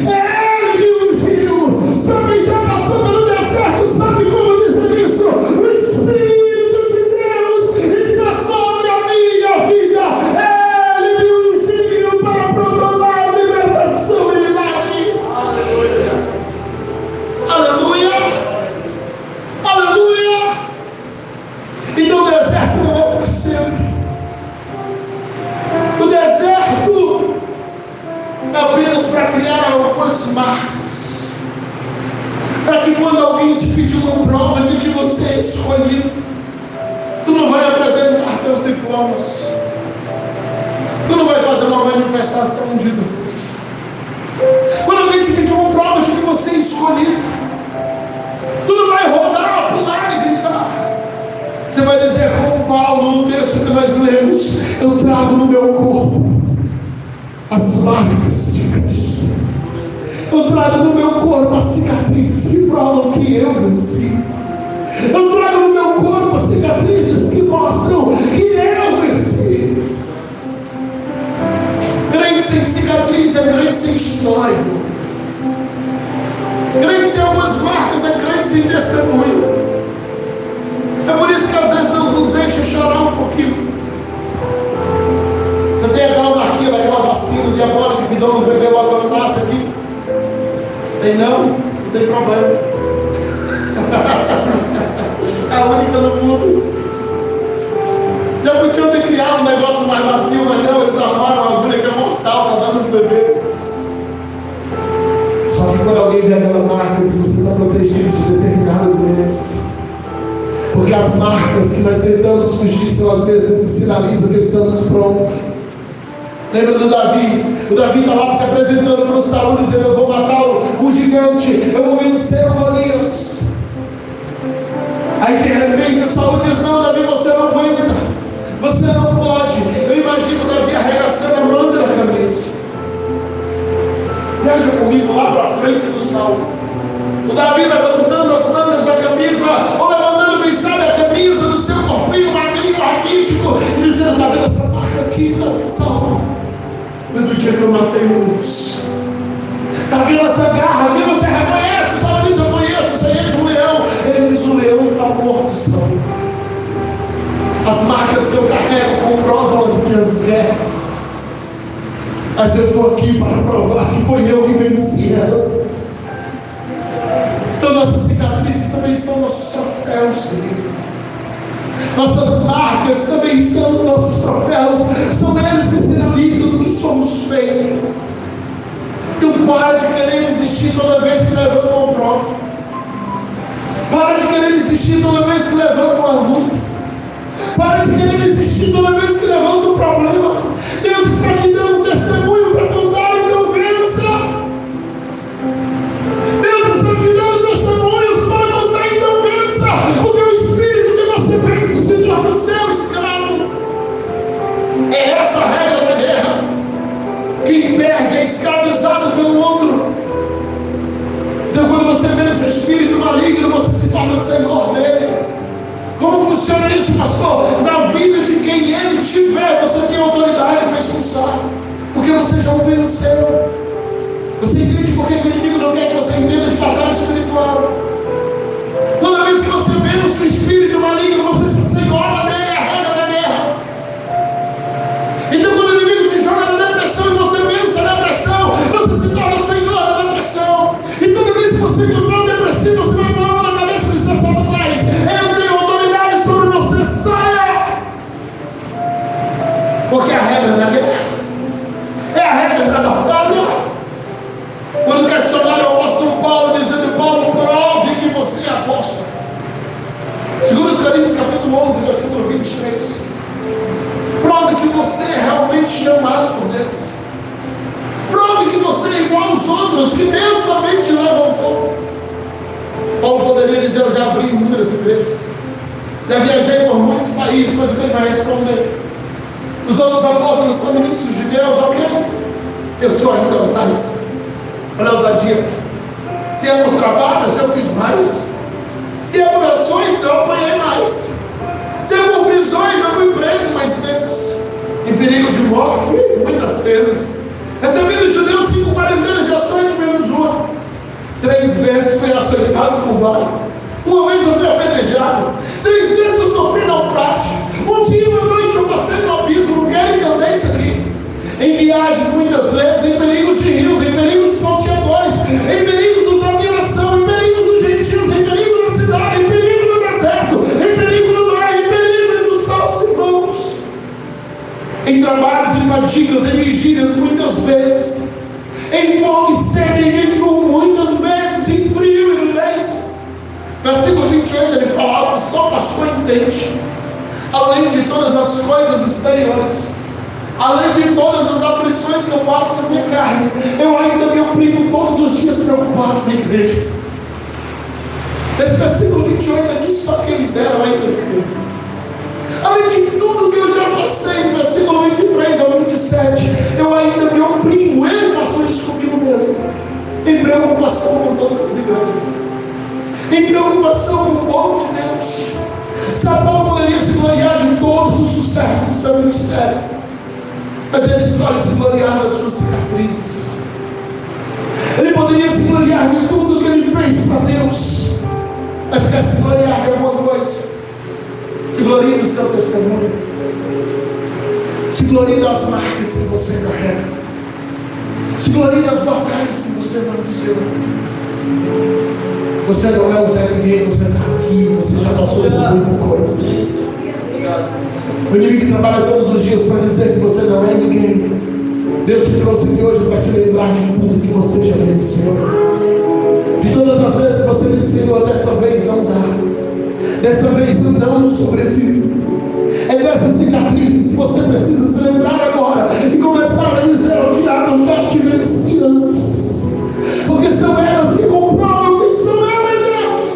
Ele me ungiu. Só quem já passou pelo deserto sabe como dizer isso: o Espírito de Deus está sobre a minha vida, Ele me ungiu para proclamar libertação e milagre. Aleluia, aleluia. Então o deserto não é para sempre. O deserto é apenas para criar algumas marcas, para que quando alguém te pedir uma prova de que você é escolhido, tu não vai apresentar teus diplomas, tu não vai fazer uma manifestação de dons. Quando alguém te pedir uma prova de que você é escolhido, tu não vai rodar, pular e gritar. Você vai dizer como Paulo, no texto que nós lemos: eu trago no meu corpo as marcas de Cristo. Eu trago no meu corpo as cicatrizes que provam que eu venci. Eu trago no meu corpo as cicatrizes que mostram que eu venci. Crente sem cicatriz é crente sem história. Crente sem algumas marcas é crente sem testemunho. É por isso que às vezes Deus nos deixa chorar um pouquinho. Você tem aquela marquinha daquela vacina diabólica que dão nos bebês logo quando nasce aqui? Tem não? Não tem problema. É a única no mundo. Já podiam ter criado um negócio mais macio, mas não, eles armaram uma agulha que é mortal para dar nos bebês. Só que quando alguém vê aquela marca, diz: você está protegido de determinada doença. Porque as marcas que nós tentamos fugir são as mesmas que sinalizam que estamos prontos. Lembra do Davi? O Davi está lá se apresentando para o Saul, dizendo: eu vou matar o gigante, eu vou vencer o Golias. Aí de repente o Saul diz: não, Davi, você não aguenta, você não pode. Eu imagino o Davi arregaçando a manga da camisa. Viaja comigo lá para frente do Saul. O Davi levantando as mangas da camisa, ou levantando, quem sabe, a camisa do seu corpinho magrinho, raquítico, e dizendo: está vendo essa marca aqui, Davi, Saul? Foi do dia que eu matei muitos. Está vendo essa garra aqui? Você reconhece? Saul diz: eu conheço, isso aí é de um leão. Ele diz: o leão está morto, Saul. As marcas que eu carrego comprovam as minhas guerras. Mas eu estou aqui para provar que foi eu que venci elas. Então nossas cicatrizes também são nossos troféus, queridos. Nossas marcas também são nossos troféus. São eles que sinalizam do que somos feitos. Então para de querer desistir toda vez que levanta uma prova. Para de querer desistir toda vez que levanta uma luta. Para de querer desistir toda vez que levanta um problema. Deus está te dando um testemunho para contar, então vença. Deus está te dando testemunhos para contar, então vença. Porque o espírito que você pensa se torna seu escravo. É essa a regra da guerra. Quem perde é escravizado pelo outro. Então quando você vence o espírito maligno, você se torna senhor dele. Como funciona isso, pastor? Na vida de quem ele tiver, você tem autoridade para expulsar. Porque você já o venceu. Você entende por que o inimigo não quer que você entenda de batalha espiritual? Toda vez que você vence o espírito maligno, você se senhora dele, é a regra da guerra. Então quando o inimigo te joga na depressão e você vence a depressão, você se torna senhor da depressão. E toda vez que você encontrar um depressivo, você vai pôr na cabeça de Satanás: eu tenho autoridade sobre você, saia! Porque é a regra da guerra, é a regra da batalha. Quando questionaram o apóstolo Paulo, dizendo: Paulo, prove que você é apóstolo. 2 Coríntios capítulo 11, versículo 23. Prove que você é realmente chamado por Deus. Prove que você é igual aos outros, que Deus também te levantou. Paulo poderia dizer: eu já abri inúmeras igrejas, já viajei por muitos países, mas o que ele vai responder? Os outros apóstolos são ministros de Deus, ok? Eu sou ainda mais. Olha a ousadia. Se é por trabalhos, eu fiz mais. Se é por ações, eu apanhei mais. Se é por prisões, eu fui preso mais vezes. Em perigo de morte, muitas vezes. Recebi dos judeus 5 quarentenas de ações de menos uma. 3 vezes fui açoitado com vara. Uma vez eu fui apedrejado. 3 vezes eu sofri naufrágio. Um dia e uma noite eu passei no abismo. Não quero entender isso aqui. Em viagens muitas vezes, em perigos de rios, em perigos de salteadores, em perigos da nação, em perigos dos gentios, em perigo na cidade, em perigo no deserto, em perigo no mar, em perigo dos falsos irmãos, em trabalhos e fadigas, em vigílias muitas vezes, em fome, sede, em jejum muitas vezes, em frio e nudez. Versículo 28 ele fala algo só o pastor entende. Além de todas as coisas exteriores, além de todas as aflições que eu passo na minha carne, eu ainda me oprimo todos os dias preocupado com a igreja. Esse versículo 28 aqui, só que ele dera vai entender. Além de tudo que eu já passei, no versículo 23 ao 27, eu ainda me oprimo grandes, em preocupação com o povo de Deus. Paulo poderia se gloriar de todos os sucessos do seu ministério, mas ele escolhe se gloriar das suas cicatrizes. Ele poderia se gloriar de tudo que ele fez para Deus, mas quer se gloriar de alguma coisa. Se glorie do seu testemunho, se glorie das marcas que você carrega, se glorie das batalhas que você venceu. Você não é o Zé Ninguém, você está aqui, você já passou por muita coisa. O inimigo trabalha todos os dias para dizer que você não é ninguém. Deus te trouxe aqui hoje para te lembrar de tudo que você já venceu. De todas as vezes que você disse: Senhor, dessa vez não dá, dessa vez eu não sobrevivo. É dessas cicatrizes que você precisa se lembrar agora e começar a dizer ao diabo: eu já te venci antes, porque são elas que comprovam quem sou eu em Deus.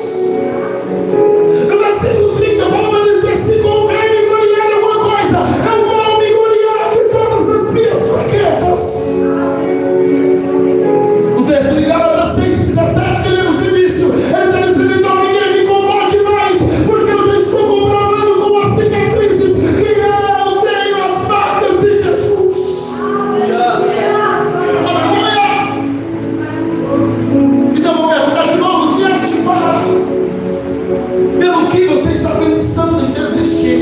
No versículo 30, Paulo vai dizer: se convém me gloriar em alguma coisa, eu vou me gloriar de todas as minhas fraquezas. O texto de Gálatas 6,17 que lemos no início, ele está dizendo: então ninguém me combate mais, porque eu já estou comprovando com as cicatrizes que eu tenho as marcas de Jesus. Aleluia! Então vou perguntar de novo: o que é que te para? Pelo que você está pensando em desistir?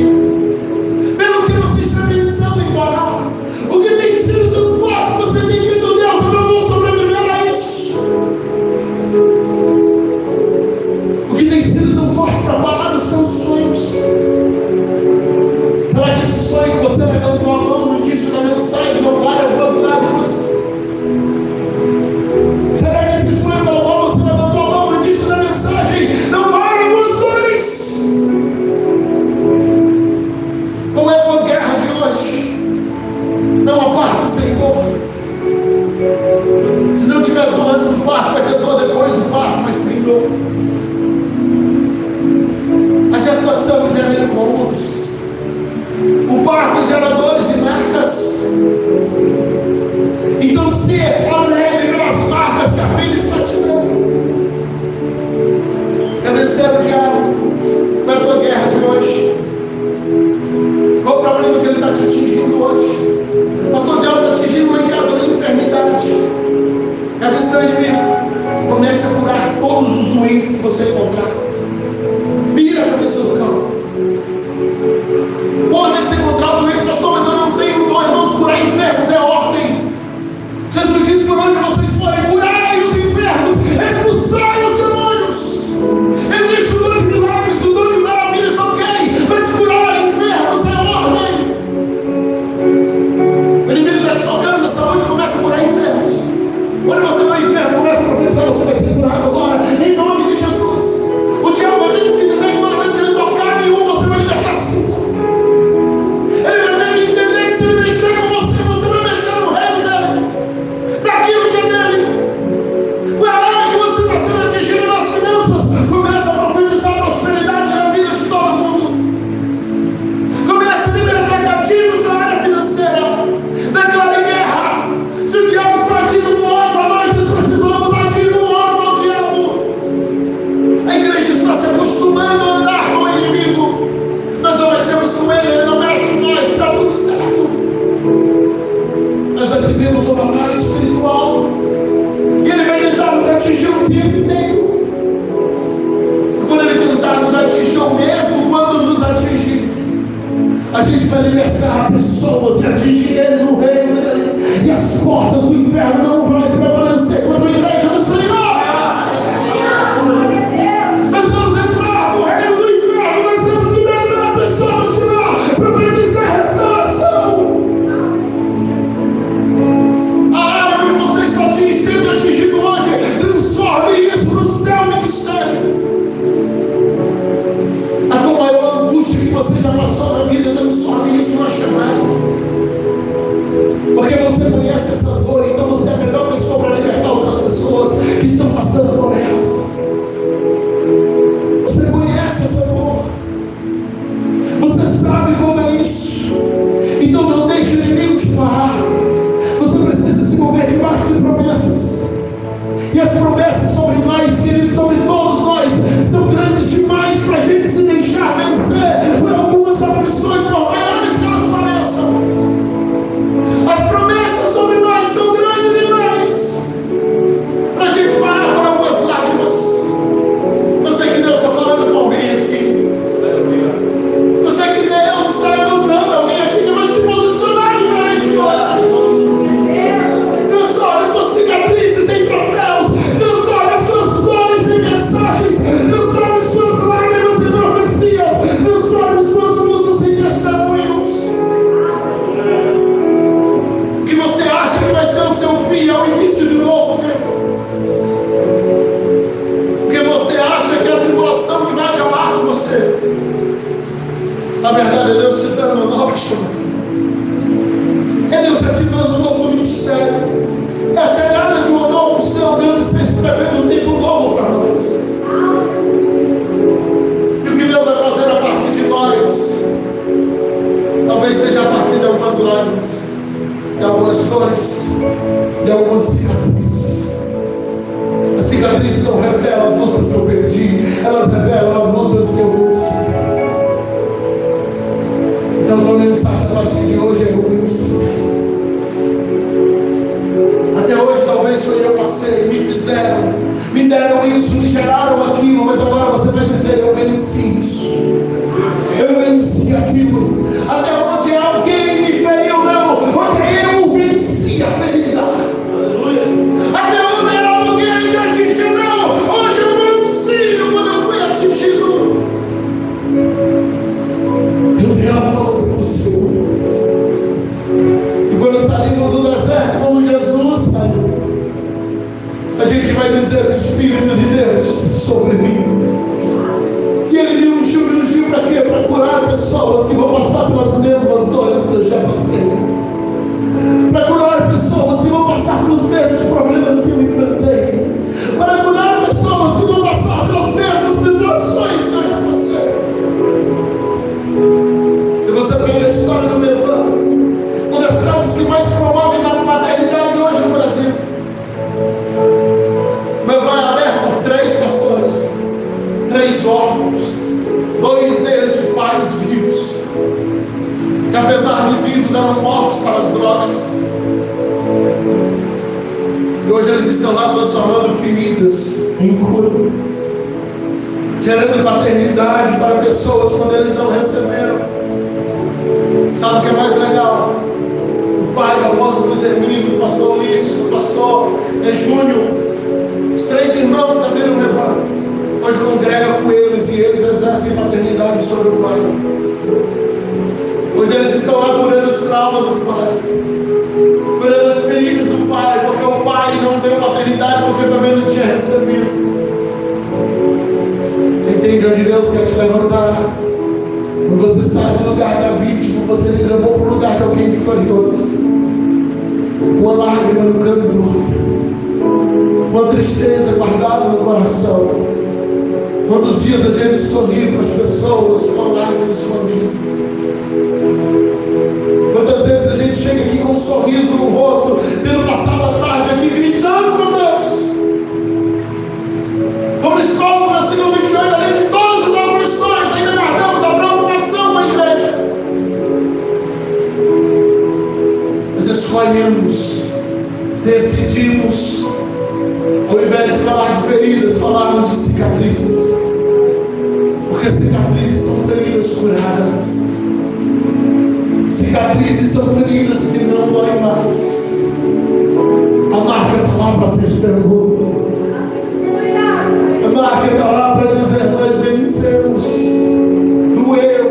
Pelo que você está pensando em parar? O que tem sido tão forte que você tem dito: Deus, eu não vou sobreviver a isso? O que tem sido tão forte para parar os seus sonhos? Será que esse sonho que você levantou a mão no início da mensagem não vale algumas lágrimas? Será que esse sonho pelo qual você levantou a mão no início da mensagem não vale algumas dores? Qual é a tua guerra de hoje? Não aparta o Senhor. Se não tiver dor antes do parto, vai ter dor depois do parto, mas tem dor. A gestação gera incômodos, o parto gera dores e marcas. Então se alegre pelas marcas que a vida está te dando. Quer vencer o diabo? Qual é a tua guerra de hoje? Qual o problema que ele está te atingindo hoje? Pastor, o diabo está atingindo lá em casa na enfermidade. Quer vencer o inimigo? Comece a curar todos os doentes que você encontrar. Vira a cabeça do campo. Pode você encontrar o doente: pastor, mas eu não tenho dor. Irmãos, curar enfermos é ordem. Jesus disse: por onde vocês forem, curai os enfermos, expulsai os demônios. Existe o dom de milagres, o dom de maravilhas, ok, mas curar enfermos é ordem. O inimigo está te tocando na saúde, começa a curar enfermos. Quando você vai enfermo, começa a profetizar: você vai ser curado agora, em nome de Jesus. O diabo vai ter que te entender que toda vez que ele tocar nenhum, você vai libertar 5. Ele vai ter que entender que se ele mexer com você, você vai mexer no reino dele, daquilo que é dele. Qual é a área que você está sendo atingido nas finanças? Começa a profetizar prosperidade na vida de todo mundo. Começa a libertar gatilhos na área financeira. Declare guerra. Se o diabo está agindo no ódio a nós precisamos agir no ódio ao diabo. A igreja está se acostumando a andar com o inimigo. Nós não mexemos com ele, ele não mexe com nós, está tudo certo. Mas nós vivemos uma batalha espiritual e ele vai tentar nos atingir o tempo inteiro. E quando ele tentar nos atingir, ou mesmo quando nos atingir, a gente vai libertar pessoas e atingir ele no reino dele, e as portas do inferno não vão prevalecer contra a igreja do Senhor. Nós vamos entrar no reino do inferno, nós vamos libertar pessoas de lá, profetizar restauração. A área onde você está sendo atingido hoje, transforme isso no seu ministério. A tua maior angústia que você já passou na vida, transforme isso numa chamada. ser o seu fim, é o início de novo tempo. Porque você acha que é a tribulação que vai acabar com você. Na verdade, é Deus te dando uma nova chamada. É Deus te dando um novo ministério. É a chegada de uma nova unção. Deus está escrevendo um tempo novo para nós. E o que Deus vai fazer a partir de nós, talvez seja a partir de algumas lágrimas, de algumas dores, de algumas cicatrizes. As cicatrizes não revelam as lutas que eu perdi, elas revelam as lutas que eu venci. Então, a mensagem a partir de hoje é: eu venci. Até hoje, talvez eu passei, me fizeram, me deram isso, me geraram aquilo, mas agora você vai dizer: eu venci isso, eu venci aquilo. Até onde alguém me feriu, não, onde eu venci a ferida. Aleluia. Até onde alguém me atingiu, não, hoje eu venci quando eu fui atingido. Eu dei a volta para o Senhor. E quando saímos do deserto, como Jesus saiu, a gente vai dizer: o Espírito de Deus está sobre mim. E Ele me ungiu para quê? Para curar pessoas que vão passar pelas mesmas dores que eu já passei. Para curar pessoas que vão passar pelos mesmos problemas que eu enfrentei. Para curar pessoas que vão passar pelas mesmas situações que eu já passei. Se você pega a história do Mevan, uma das causas que mais promovem na maternidade hoje no Brasil, Mevan é aberto por 3 pastores, 3 órfãos, 2 deles de pais vivos, que apesar de vivos eram mortos para as drogas. E hoje eles estão lá transformando feridas em cura, gerando paternidade para pessoas quando eles não receberam. Sabe o que é mais legal? O pai, o apóstolo Luiz Hermínio, o pastor Ulisses, o pastor Júnior, os 3 irmãos que abriram o Mevan, hoje congrega com eles e eles exercem paternidade sobre o pai. Hoje eles estão lá curando os traumas do pai, curando as feridas do pai, porque o pai não deu paternidade porque também não tinha recebido. Você entende onde Deus quer te levantar? Quando você sai do lugar da vítima, você diz: eu vou para o lugar de alguém vitorioso. Uma lágrima no canto do olho, uma tristeza guardada no coração. Quantos dias a gente sorri para as pessoas com uma lágrima escondida? Quantas vezes a gente chega aqui com um sorriso no rosto, tendo passado a tarde aqui gritando com Deus? Como escola no versículo 28, além de todas as aflições, ainda guardamos a preocupação com a igreja. Nós escolhemos, decidimos, ao invés de falar de feridas, falarmos de cicatrizes. Porque cicatrizes são feridas curadas. Cicatrizes são feridas que não doem mais. A marca está lá para testemunho. A marca está lá para dizer: nós vencemos. Doeu.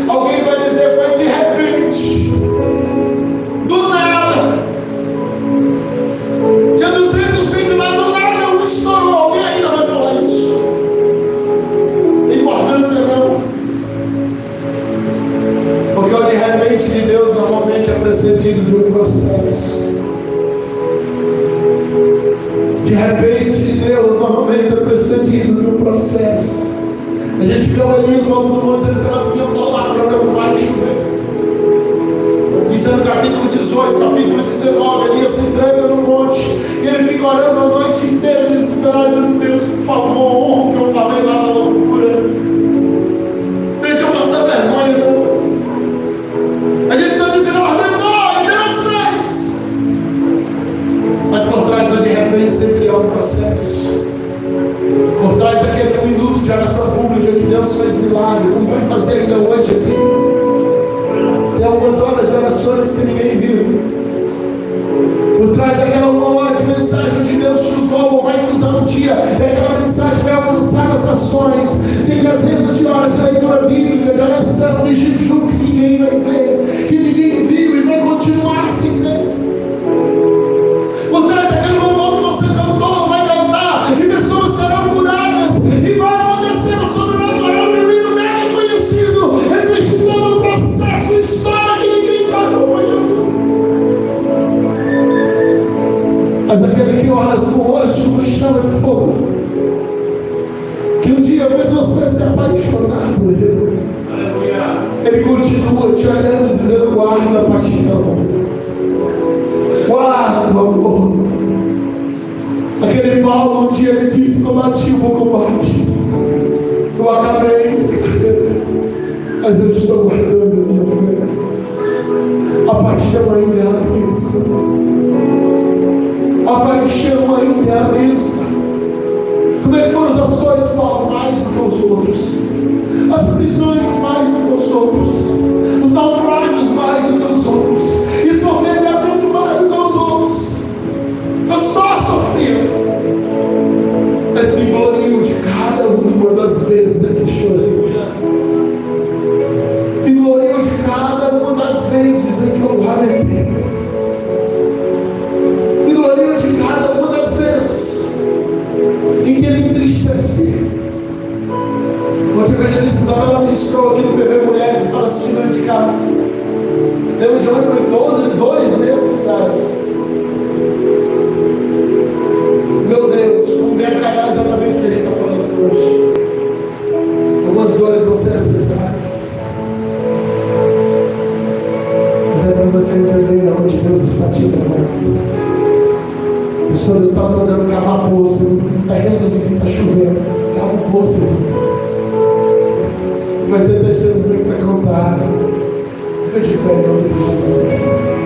Alguém vai dizer: foi de repente. Do nada. Tinha 200 filhos lá, do nada um estourou. Alguém ainda vai falar isso? Tem importância não. Porque o de repente de Deus normalmente é precedido de um processo. De repente de Deus normalmente é precedido de um processo. A gente fica ali no alto do monte, ele fala: minha palavra não vai chover. Isso é no capítulo 18, capítulo 19, Elias se entrega no monte, e ele fica orando a noite inteira, desesperado: Deus, por favor, honra o que eu falei lá na loucura. Deixa eu passar vergonha, não. A gente só diz: ele ordenou e Deus fez. Mas por trás do de repente sempre há um processo. Por trás daquele minuto de oração pública que Deus fez milagre, como vai fazer ainda hoje aqui. Tem algumas horas de orações que ninguém viu. Por trás daquela 1 hora de mensagem onde Deus te usou ou vai te usar um dia, e aquela mensagem vai alcançar as nações. Tem dezenas de horas de leitura bíblica, de oração, de jejum que ninguém vai ver, que ninguém viu e vai continuar sem ver. Mas aquele que olha no rosto no chão é fogo. Que um dia fez você se apaixonar por ele. Ele continua te olhando, dizendo: guarda a paixão, guarda o amor. Aquele Paulo, um dia ele disse: combati o bom combate, eu acabei minha carreira, mas eu estou guardando a minha fé. A paixão ainda é a mesma. A paixão ainda é a mesma. Como é que foram as ações, Paulo? Mais do que os outros. As prisões mais do que os outros. Os naufrágios mais do que os outros. Escofedamento mais do que os outros. Eu só sofria. Mas me glorio de cada uma das vezes em que chorei. Me glorio de cada uma das vezes em que eu lamentei. Me glorio de cada uma das vezes em que ele entristeceu. Ontem o evangelista Isabela ministrou aqui no PV Mulheres, que estava assistindo de casa. Lembra de onde foi 2 necessários. Meu Deus, como vai acabar exatamente o que ele está falando hoje. Algumas dores vão ser necessárias. Mas é para você entender onde Deus está te levando. O Senhor está mandando cavar poço, no terreno do vizinho está chovendo. Cava o poço. Vai ter testemunho para contar. Fica de pé em nome de Jesus.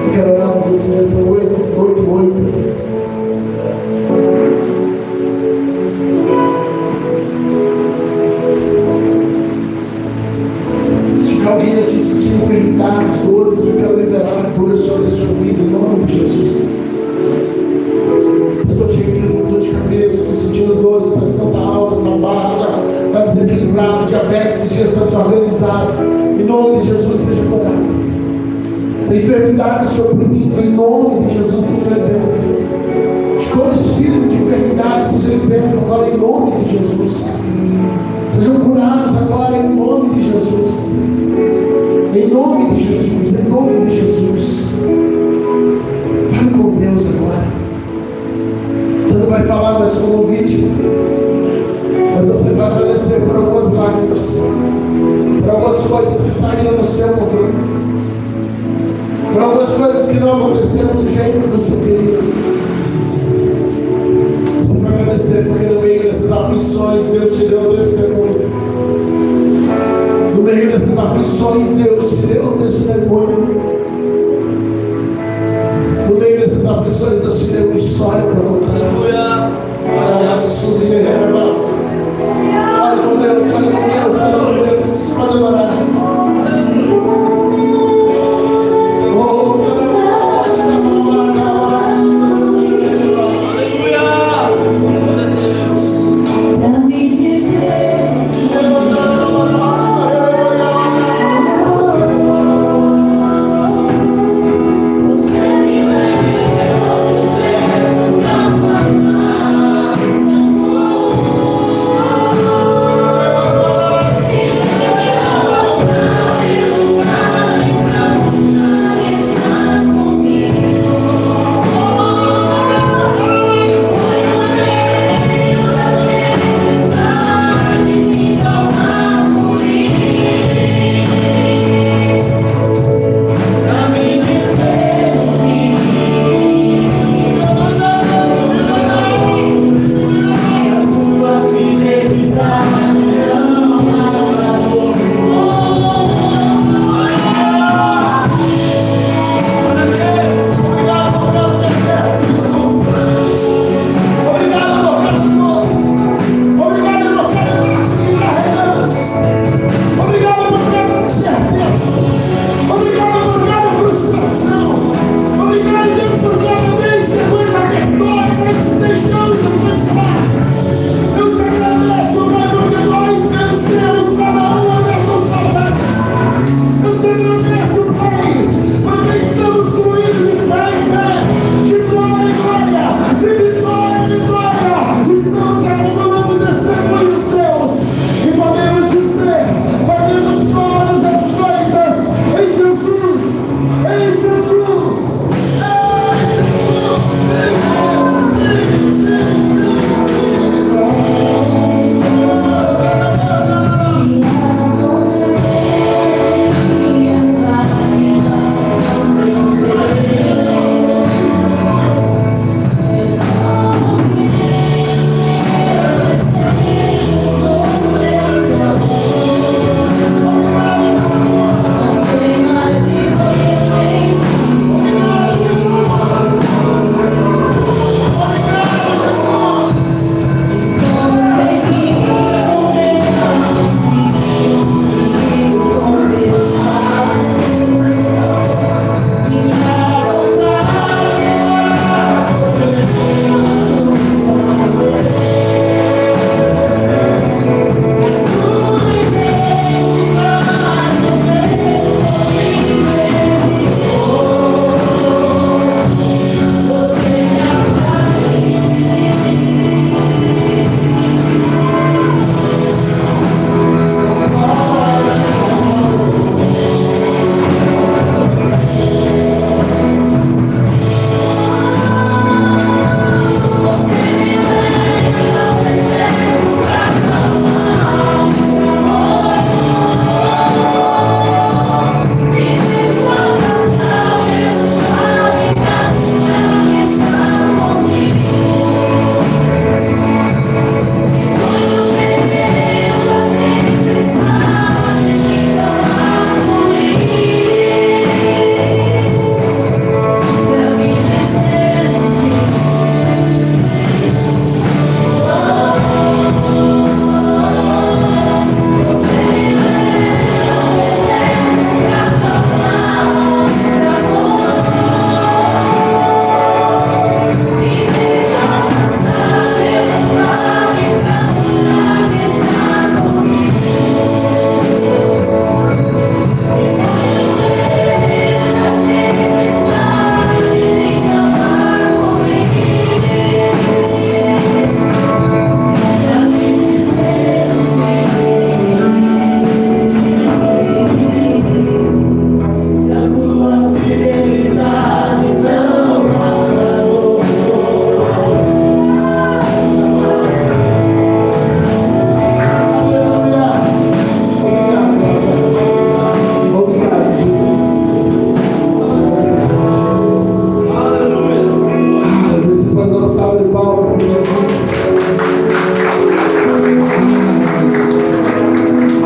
Eu quero orar com você. São 8:08. Se tiver alguém aqui sentindo enfermidades, dores, eu quero liberar a cura sobre a sua vida em nome de Jesus. Estou chegando com dor de cabeça, estou sentindo dores, pressão está alta, está baixa, está desequilibrado, diabetes, dias está desorganizado. Em nome de Jesus, seja curado. Se enfermidade te oprimindo, em nome de Jesus, seja liberto. Todo espírito de enfermidade seja liberto agora em nome de Jesus. Sejam curados agora em nome de Jesus. Em nome de Jesus, em nome de Jesus. Fale com Deus agora. Você não vai falar mais como vítima, mas você vai agradecer por algumas lágrimas, por algumas coisas que saíram do seu controle, por algumas coisas que não aconteceram do jeito que você queria. Você vai agradecer porque no meio dessas aflições Deus te deu testemunho. No meio dessas aflições Deus te deu testemunho. No meio dessas aflições Deus te deu uma história para contar. Para a sua vida. Fale com Deus, fale com Deus, fale com Deus.